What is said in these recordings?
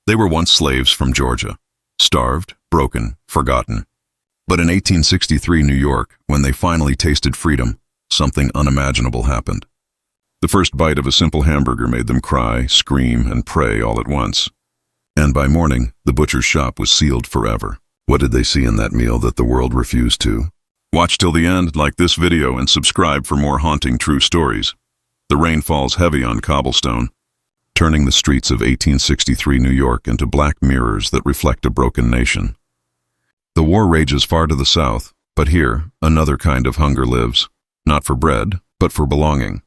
They were once slaves from Georgia, starved, broken, forgotten. But in 1863 New York, when they finally tasted freedom, something unimaginable happened. The first bite of a simple hamburger made them cry, scream, and pray all at once. And by morning, the butcher's shop was sealed forever. What did they see in that meal that the world refused to? Watch till the end, like this video, and subscribe for more haunting true stories. The rain falls heavy on cobblestone, turning the streets of 1863 New York into black mirrors that reflect a broken nation. The war rages far to the south, but here, another kind of hunger lives, not for bread, but for belonging.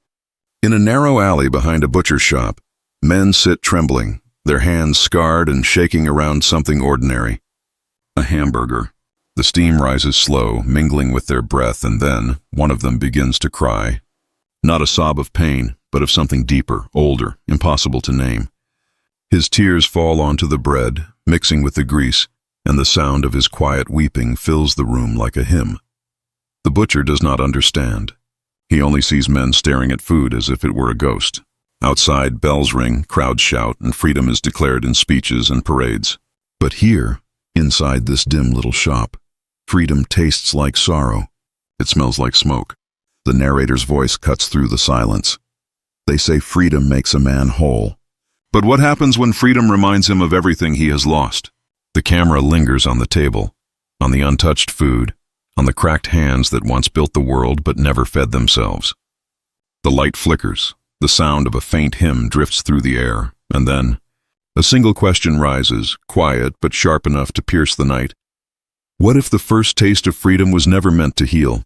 In a narrow alley behind a butcher's shop, men sit trembling, their hands scarred and shaking around something ordinary. A hamburger. The steam rises slow, mingling with their breath, and then one of them begins to cry. Not a sob of pain, but of something deeper, older, impossible to name. His tears fall onto the bread, mixing with the grease, and the sound of his quiet weeping fills the room like a hymn. The butcher does not understand. He only sees men staring at food as if it were a ghost. Outside, bells ring, crowds shout, and freedom is declared in speeches and parades. But here, inside this dim little shop, freedom tastes like sorrow. It smells like smoke. The narrator's voice cuts through the silence. They say freedom makes a man whole. But what happens when freedom reminds him of everything he has lost? The camera lingers on the table, on the untouched food, on the cracked hands that once built the world but never fed themselves. The light flickers, the sound of a faint hymn drifts through the air, and then a single question rises, quiet but sharp enough to pierce the night. What if the first taste of freedom was never meant to heal,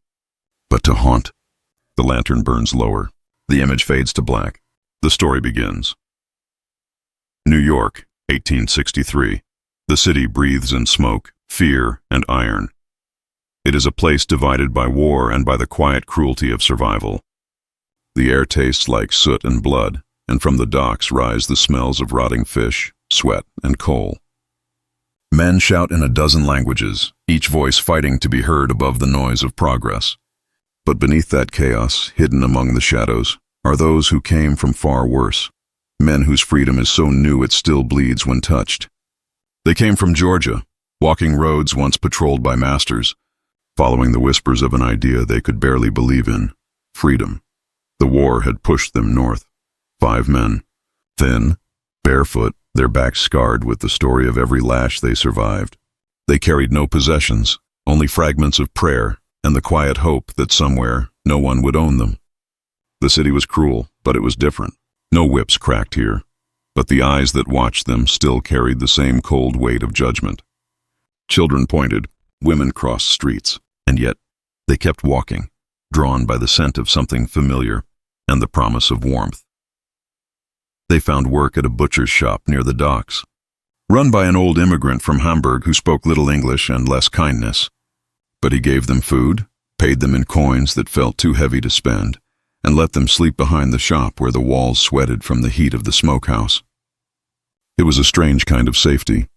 but to haunt? The lantern burns lower. The image fades to black. The story begins. New York, 1863. The city breathes in smoke, fear, and iron. It is a place divided by war and by the quiet cruelty of survival. The air tastes like soot and blood, and from the docks rise the smells of rotting fish, sweat, and coal. Men shout in a dozen languages, each voice fighting to be heard above the noise of progress. But beneath that chaos, hidden among the shadows, are those who came from far worse, men whose freedom is so new it still bleeds when touched. They came from Georgia, walking roads once patrolled by masters, following the whispers of an idea they could barely believe in, freedom. The war had pushed them north. 5 men, thin, barefoot, their backs scarred with the story of every lash they survived. They carried no possessions, only fragments of prayer and the quiet hope that somewhere no one would own them. The city was cruel, but it was different. No whips cracked here, but the eyes that watched them still carried the same cold weight of judgment. Children pointed, women crossed streets, and yet they kept walking, drawn by the scent of something familiar and the promise of warmth. They found work at a butcher's shop near the docks, run by an old immigrant from Hamburg who spoke little English and less kindness. But he gave them food, paid them in coins that felt too heavy to spend, and let them sleep behind the shop where the walls sweated from the heat of the smokehouse. It was a strange kind of safety,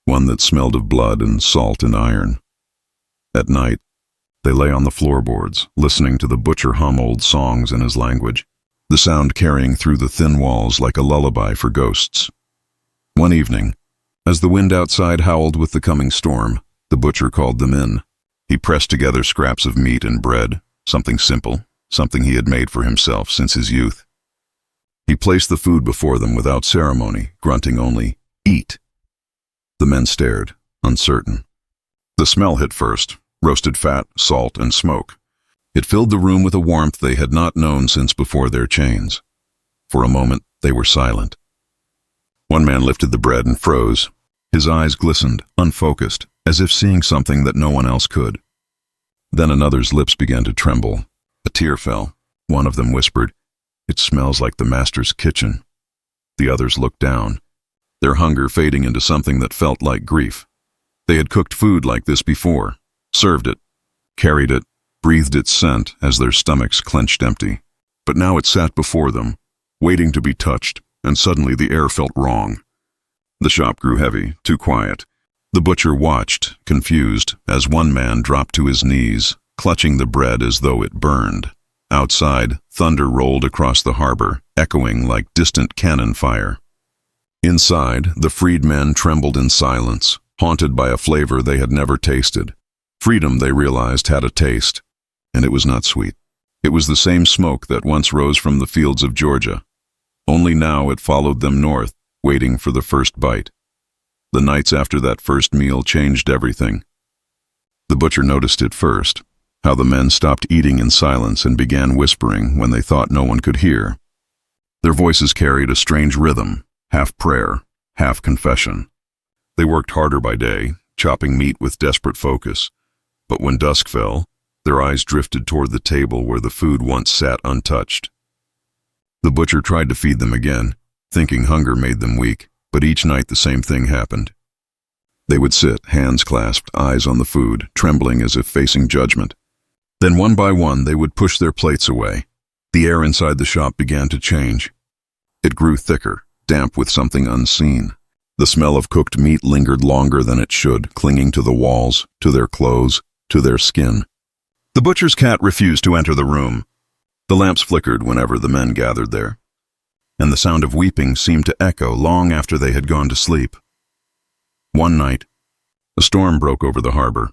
one that smelled of blood and salt and iron. At night, they lay on the floorboards, listening to the butcher hum old songs in his language, the sound carrying through the thin walls like a lullaby for ghosts. One evening, as the wind outside howled with the coming storm, the butcher called them in. He pressed together scraps of meat and bread, something simple, something he had made for himself since his youth. He placed the food before them without ceremony, grunting only, "Eat." The men stared, uncertain. The smell hit first, roasted fat, salt, and smoke. It filled the room with a warmth they had not known since before their chains. For a moment, they were silent. One man lifted the bread and froze. His eyes glistened, unfocused, as if seeing something that no one else could. Then another's lips began to tremble. A tear fell. One of them whispered, "It smells like the master's kitchen." The others looked down, their hunger fading into something that felt like grief. They had cooked food like this before, served it, carried it, breathed its scent as their stomachs clenched empty. But now it sat before them, waiting to be touched, and suddenly the air felt wrong. The shop grew heavy, too quiet. The butcher watched, confused, as one man dropped to his knees, clutching the bread as though it burned. Outside, thunder rolled across the harbor, echoing like distant cannon fire. Inside, the freedmen trembled in silence, haunted by a flavor they had never tasted. Freedom, they realized, had a taste, and it was not sweet. It was the same smoke that once rose from the fields of Georgia. Only now it followed them north, waiting for the first bite. The nights after that first meal changed everything. The butcher noticed it first, how the men stopped eating in silence and began whispering when they thought no one could hear. Their voices carried a strange rhythm, half prayer, half confession. They worked harder by day, chopping meat with desperate focus, but when dusk fell, their eyes drifted toward the table where the food once sat untouched. The butcher tried to feed them again, thinking hunger made them weak, but each night the same thing happened. They would sit, hands clasped, eyes on the food, trembling as if facing judgment. Then one by one they would push their plates away. The air inside the shop began to change. It grew thicker, damp with something unseen. The smell of cooked meat lingered longer than it should, clinging to the walls, to their clothes, to their skin. The butcher's cat refused to enter the room. The lamps flickered whenever the men gathered there, and the sound of weeping seemed to echo long after they had gone to sleep. One night, a storm broke over the harbor,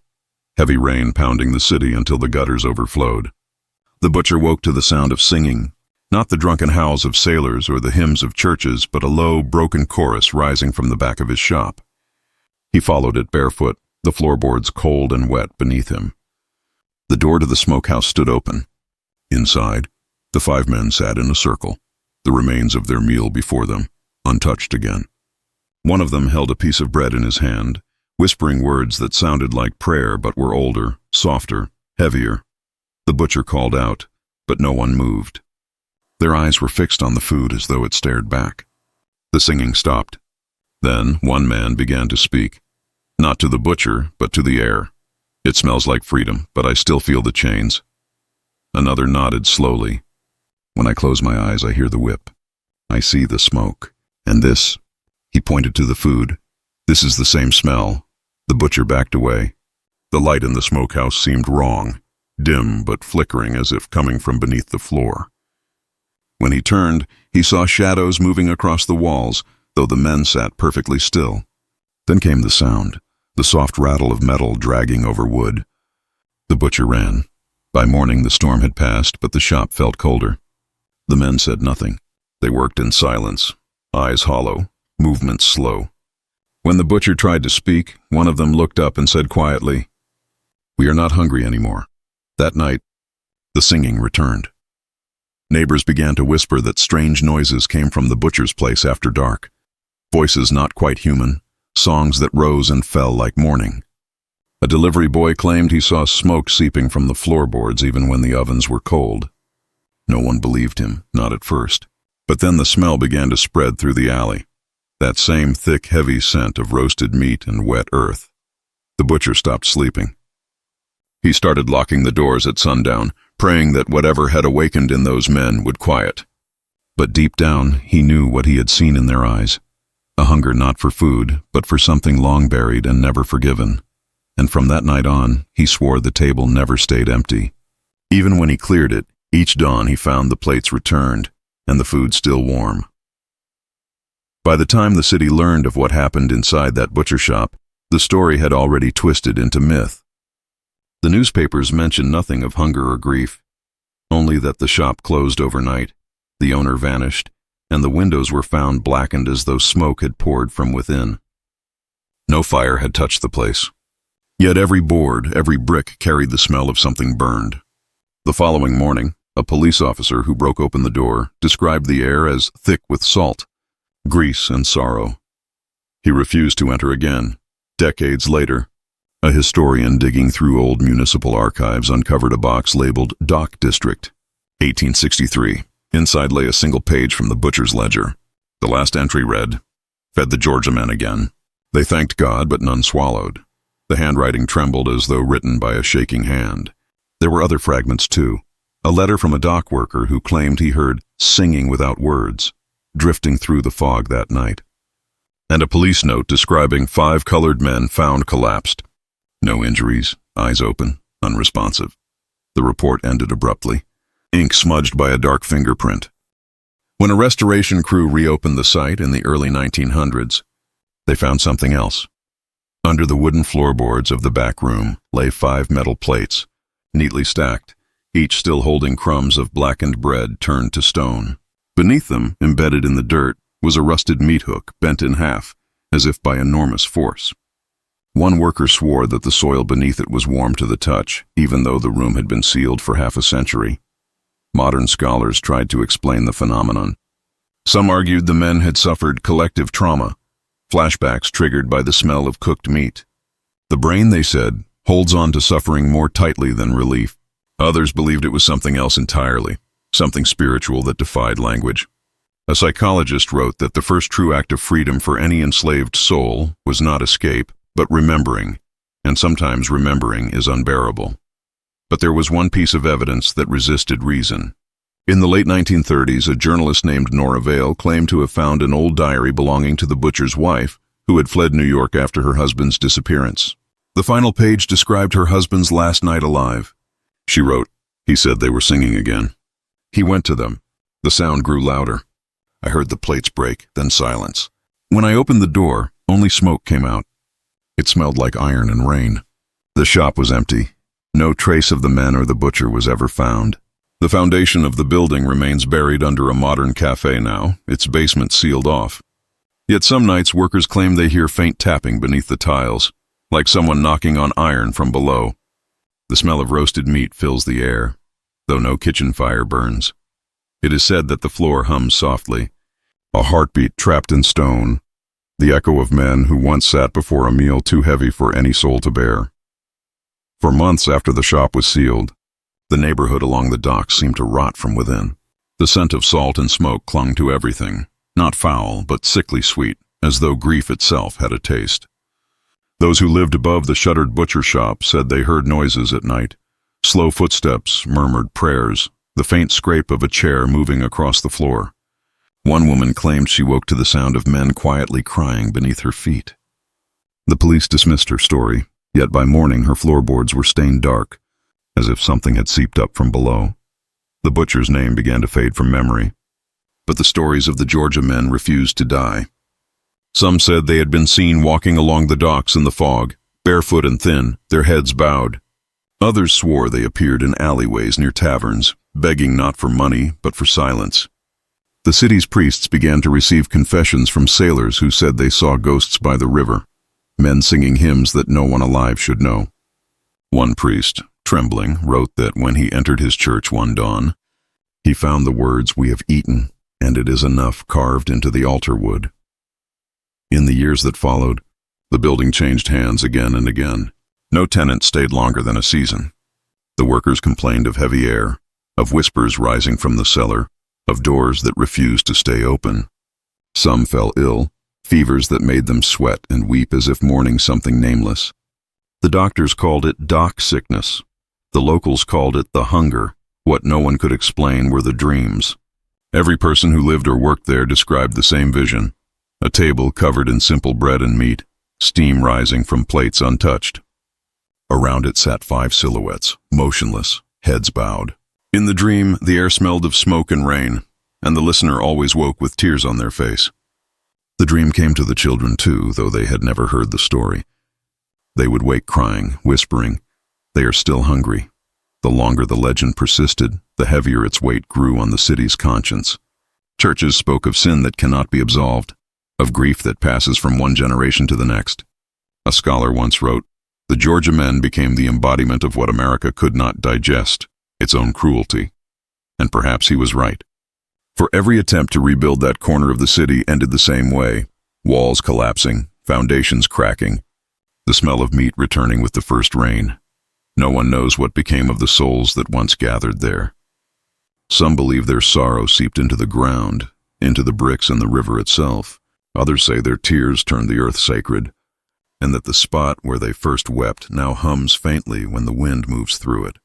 heavy rain pounding the city until the gutters overflowed. The butcher woke to the sound of singing, not the drunken howls of sailors or the hymns of churches, but a low, broken chorus rising from the back of his shop. He followed it barefoot, the floorboards cold and wet beneath him. The door to the smokehouse stood open. Inside, the 5 men sat in a circle, the remains of their meal before them, untouched again. One of them held a piece of bread in his hand, whispering words that sounded like prayer but were older, softer, heavier. The butcher called out, but no one moved. Their eyes were fixed on the food as though it stared back. The singing stopped. Then one man began to speak, not to the butcher, but to the air. "It smells like freedom, but I still feel the chains." Another nodded slowly. "When I close my eyes, I hear the whip. I see the smoke. And this," he pointed to the food, "this is the same smell." The butcher backed away. The light in the smokehouse seemed wrong, dim but flickering as if coming from beneath the floor. When he turned, he saw shadows moving across the walls, though the men sat perfectly still. Then came the sound, the soft rattle of metal dragging over wood. The butcher ran. By morning the storm had passed, but the shop felt colder. The men said nothing. They worked in silence, eyes hollow, movements slow. When the butcher tried to speak, one of them looked up and said quietly, "We are not hungry anymore." That night, the singing returned. Neighbors began to whisper that strange noises came from the butcher's place after dark. Voices not quite human, songs that rose and fell like mourning. A delivery boy claimed he saw smoke seeping from the floorboards even when the ovens were cold. No one believed him, not at first. But then the smell began to spread through the alley. That same thick, heavy scent of roasted meat and wet earth. The butcher stopped sleeping. He started locking the doors at sundown, praying that whatever had awakened in those men would quiet. But deep down, he knew what he had seen in their eyes. A hunger not for food, but for something long buried and never forgiven. And from that night on, he swore the table never stayed empty. Even when he cleared it, each dawn he found the plates returned, and the food still warm. By the time the city learned of what happened inside that butcher shop, the story had already twisted into myth. The newspapers mentioned nothing of hunger or grief, only that the shop closed overnight, the owner vanished, and the windows were found blackened as though smoke had poured from within. No fire had touched the place. Yet every board, every brick carried the smell of something burned. The following morning, a police officer who broke open the door described the air as thick with salt, grease and sorrow. He refused to enter again. Decades later, a historian digging through old municipal archives uncovered a box labeled Dock District, 1863. Inside lay a single page from the butcher's ledger. The last entry read, "Fed the Georgia men again. They thanked God, but none swallowed." The handwriting trembled as though written by a shaking hand. There were other fragments too. A letter from a dock worker who claimed he heard singing without words, drifting through the fog that night. And a police note describing 5 colored men found collapsed. No injuries, eyes open, unresponsive. The report ended abruptly, ink smudged by a dark fingerprint. When a restoration crew reopened the site in the early 1900s, they found something else. Under the wooden floorboards of the back room lay 5 metal plates, neatly stacked, each still holding crumbs of blackened bread turned to stone. Beneath them, embedded in the dirt, was a rusted meat hook bent in half, as if by enormous force. One worker swore that the soil beneath it was warm to the touch, even though the room had been sealed for half a century. Modern scholars tried to explain the phenomenon. Some argued the men had suffered collective trauma, flashbacks triggered by the smell of cooked meat. The brain, they said, holds on to suffering more tightly than relief. Others believed it was something else entirely, something spiritual that defied language. A psychologist wrote that the first true act of freedom for any enslaved soul was not escape, but remembering, and sometimes remembering is unbearable. But there was one piece of evidence that resisted reason. In the late 1930s, a journalist named Nora Vale claimed to have found an old diary belonging to the butcher's wife, who had fled New York after her husband's disappearance. The final page described her husband's last night alive. She wrote, "He said they were singing again. He went to them. The sound grew louder. I heard the plates break, then silence. When I opened the door, only smoke came out. It smelled like iron and rain. The shop was empty. No trace of the men or the butcher was ever found. The foundation of the building remains buried under a modern cafe now, its basement sealed off. Yet some nights workers claim they hear faint tapping beneath the tiles, like someone knocking on iron from below. The smell of roasted meat fills the air, though no kitchen fire burns. It is said that the floor hums softly, a heartbeat trapped in stone, the echo of men who once sat before a meal too heavy for any soul to bear. For months after the shop was sealed, the neighborhood along the docks seemed to rot from within. The scent of salt and smoke clung to everything, not foul, but sickly sweet, as though grief itself had a taste. Those who lived above the shuttered butcher shop said they heard noises at night, slow footsteps, murmured prayers, the faint scrape of a chair moving across the floor. One woman claimed she woke to the sound of men quietly crying beneath her feet. The police dismissed her story, yet by morning her floorboards were stained dark, as if something had seeped up from below. The butcher's name began to fade from memory, but the stories of the Georgia men refused to die. Some said they had been seen walking along the docks in the fog, barefoot and thin, their heads bowed. Others swore they appeared in alleyways near taverns, begging not for money, but for silence. The city's priests began to receive confessions from sailors who said they saw ghosts by the river, men singing hymns that no one alive should know. One priest, trembling, wrote that when he entered his church one dawn, he found the words, "We have eaten, and it is enough," carved into the altar wood. In the years that followed, the building changed hands again and again. No tenant stayed longer than a season. The workers complained of heavy air, of whispers rising from the cellar, of doors that refused to stay open. Some fell ill, fevers that made them sweat and weep as if mourning something nameless. The doctors called it dock sickness. The locals called it the hunger. What no one could explain were the dreams. Every person who lived or worked there described the same vision: a table covered in simple bread and meat, steam rising from plates untouched. Around it sat 5 silhouettes, motionless, heads bowed. In the dream, the air smelled of smoke and rain, and the listener always woke with tears on their face. The dream came to the children too, though they had never heard the story. They would wake crying, whispering, "They are still hungry." The longer the legend persisted, the heavier its weight grew on the city's conscience. Churches spoke of sin that cannot be absolved, of grief that passes from one generation to the next. A scholar once wrote, "The Georgia men became the embodiment of what America could not digest, its own cruelty." And perhaps he was right. For every attempt to rebuild that corner of the city ended the same way: walls collapsing, foundations cracking, the smell of meat returning with the first rain. No one knows what became of the souls that once gathered there. Some believe their sorrow seeped into the ground, into the bricks and the river itself. Others say their tears turned the earth sacred, and that the spot where they first wept now hums faintly when the wind moves through it.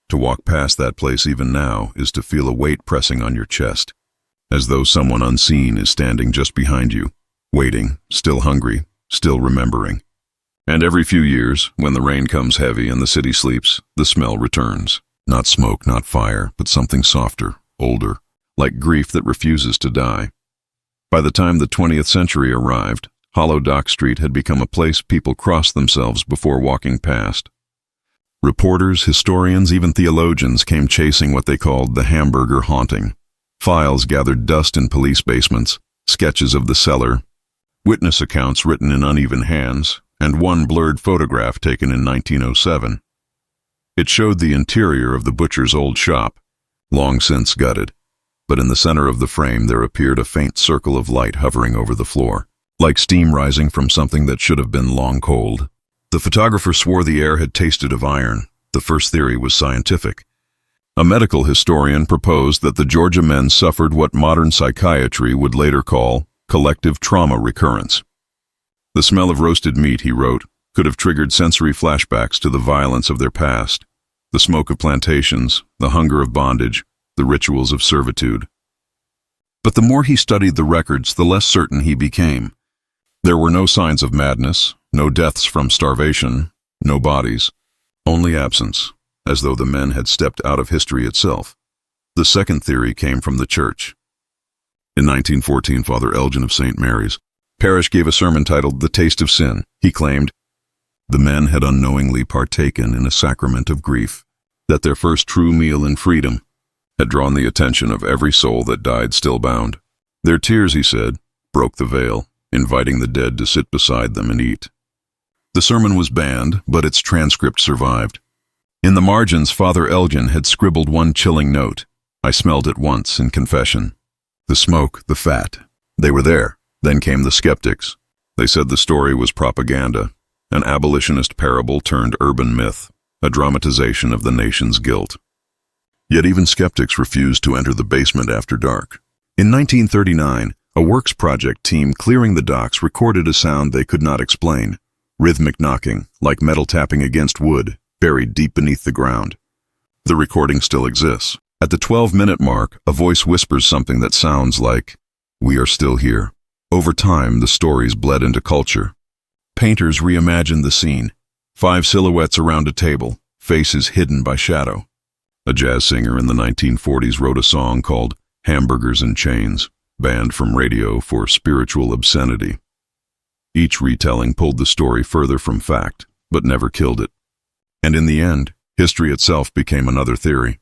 To walk past that place even now is to feel a weight pressing on your chest, as though someone unseen is standing just behind you, waiting, still hungry, still remembering. And every few years, when the rain comes heavy and the city sleeps, the smell returns. Not smoke, not fire, but something softer, older, like grief that refuses to die. By the time the 20th century arrived, Hollow Dock Street had become a place people crossed themselves before walking past. Reporters, historians, even theologians came chasing what they called the hamburger haunting. Files gathered dust in police basements, sketches of the cellar, witness accounts written in uneven hands, and one blurred photograph taken in 1907. It showed the interior of the butcher's old shop, long since gutted, but in the center of the frame there appeared a faint circle of light hovering over the floor, like steam rising from something that should have been long cold. The photographer swore the air had tasted of iron. The first theory was scientific. A medical historian proposed that the Georgia men suffered what modern psychiatry would later call collective trauma recurrence. The smell of roasted meat, he wrote, could have triggered sensory flashbacks to the violence of their past, the smoke of plantations, the hunger of bondage, the rituals of servitude. But the more he studied the records, the less certain he became. There were no signs of madness, no deaths from starvation, no bodies, only absence, as though the men had stepped out of history itself. The second theory came from the church. In 1914, Father Elgin of St. Mary's Parish gave a sermon titled The Taste of Sin. He claimed, the men had unknowingly partaken in a sacrament of grief, that their first true meal in freedom had drawn the attention of every soul that died still bound. Their tears, he said, broke the veil, inviting the dead to sit beside them and eat. The sermon was banned, but its transcript survived. In the margins, Father Elgin had scribbled one chilling note. I smelled it once in confession. The smoke, the fat. They were there. Then came the skeptics. They said the story was propaganda, an abolitionist parable turned urban myth, a dramatization of the nation's guilt. Yet even skeptics refused to enter the basement after dark. In 1939, a works project team clearing the docks recorded a sound they could not explain, rhythmic knocking, like metal tapping against wood, buried deep beneath the ground. The recording still exists. At the 12-minute mark, a voice whispers something that sounds like, "We are still here." Over time, the stories bled into culture. Painters reimagined the scene. 5 silhouettes around a table, faces hidden by shadow. A jazz singer in the 1940s wrote a song called Hamburgers and Chains, banned from radio for spiritual obscenity. Each retelling pulled the story further from fact, but never killed it. And in the end, history itself became another theory,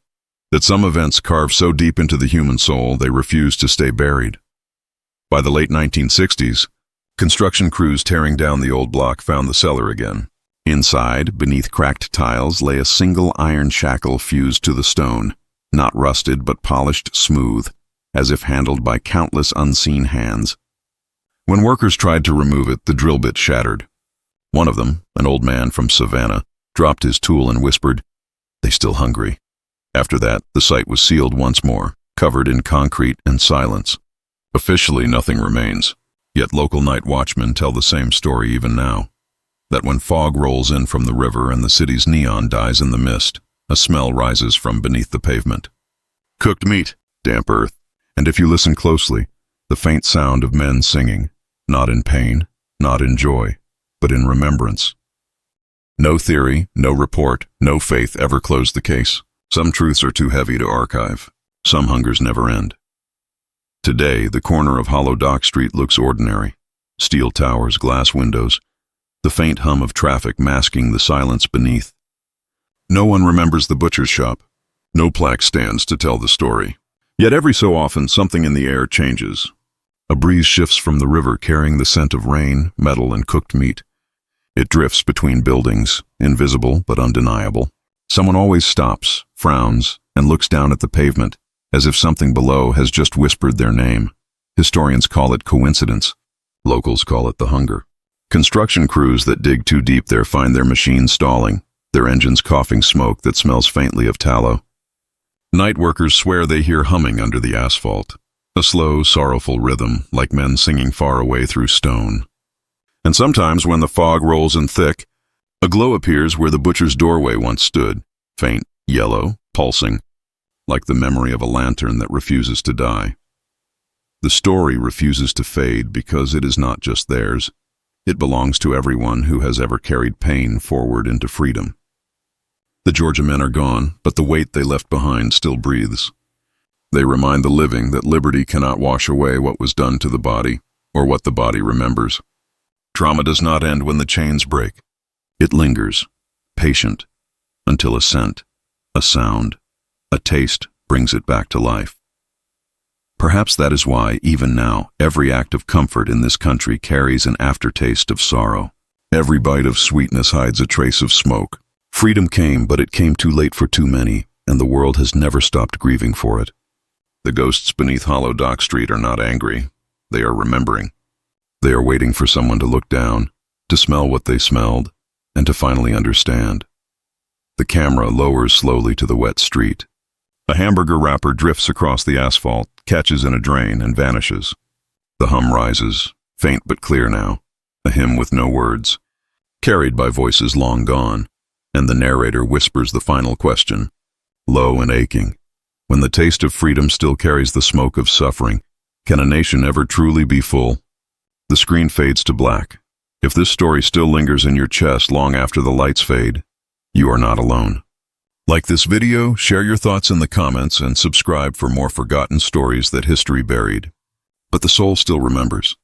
that some events carved so deep into the human soul they refused to stay buried. By the late 1960s, construction crews tearing down the old block found the cellar again. Inside, beneath cracked tiles, lay a single iron shackle fused to the stone, not rusted but polished smooth, as if handled by countless unseen hands. When workers tried to remove it, the drill bit shattered. One of them, an old man from Savannah, dropped his tool and whispered, "They still hungry." After that, the site was sealed once more, covered in concrete and silence. Officially, nothing remains, yet local night watchmen tell the same story even now, that when fog rolls in from the river and the city's neon dies in the mist, a smell rises from beneath the pavement. Cooked meat, damp earth, and if you listen closely, the faint sound of men singing, not in pain, not in joy, but in remembrance. No theory, no report, no faith ever closed the case. Some truths are too heavy to archive. Some hungers never end. Today, the corner of Hollow Dock Street looks ordinary. Steel towers, glass windows, the faint hum of traffic masking the silence beneath. No one remembers the butcher's shop. No plaque stands to tell the story. Yet every so often, something in the air changes. A breeze shifts from the river carrying the scent of rain, metal, and cooked meat. It drifts between buildings, invisible but undeniable. Someone always stops, frowns, and looks down at the pavement, as if something below has just whispered their name. Historians call it coincidence. Locals call it the hunger. Construction crews that dig too deep there find their machines stalling, their engines coughing smoke that smells faintly of tallow. Night workers swear they hear humming under the asphalt, a slow, sorrowful rhythm like men singing far away through stone. And sometimes when the fog rolls in thick, a glow appears where the butcher's doorway once stood, faint, yellow, pulsing, like the memory of a lantern that refuses to die. The story refuses to fade because it is not just theirs. It belongs to everyone who has ever carried pain forward into freedom. The Georgia men are gone, but the weight they left behind still breathes. They remind the living that liberty cannot wash away what was done to the body or what the body remembers. Trauma does not end when the chains break. It lingers, patient, until a scent, a sound, a taste brings it back to life. Perhaps that is why, even now, every act of comfort in this country carries an aftertaste of sorrow. Every bite of sweetness hides a trace of smoke. Freedom came, but it came too late for too many, and the world has never stopped grieving for it. The ghosts beneath Hollow Dock Street are not angry. They are remembering. They are waiting for someone to look down, to smell what they smelled, and to finally understand. The camera lowers slowly to the wet street. A hamburger wrapper drifts across the asphalt, catches in a drain, and vanishes. The hum rises, faint but clear now, a hymn with no words, carried by voices long gone, and the narrator whispers the final question, low and aching. When the taste of freedom still carries the smoke of suffering, can a nation ever truly be full? The screen fades to black. If this story still lingers in your chest long after the lights fade, you are not alone. Like this video, share your thoughts in the comments, and subscribe for more forgotten stories that history buried. But the soul still remembers.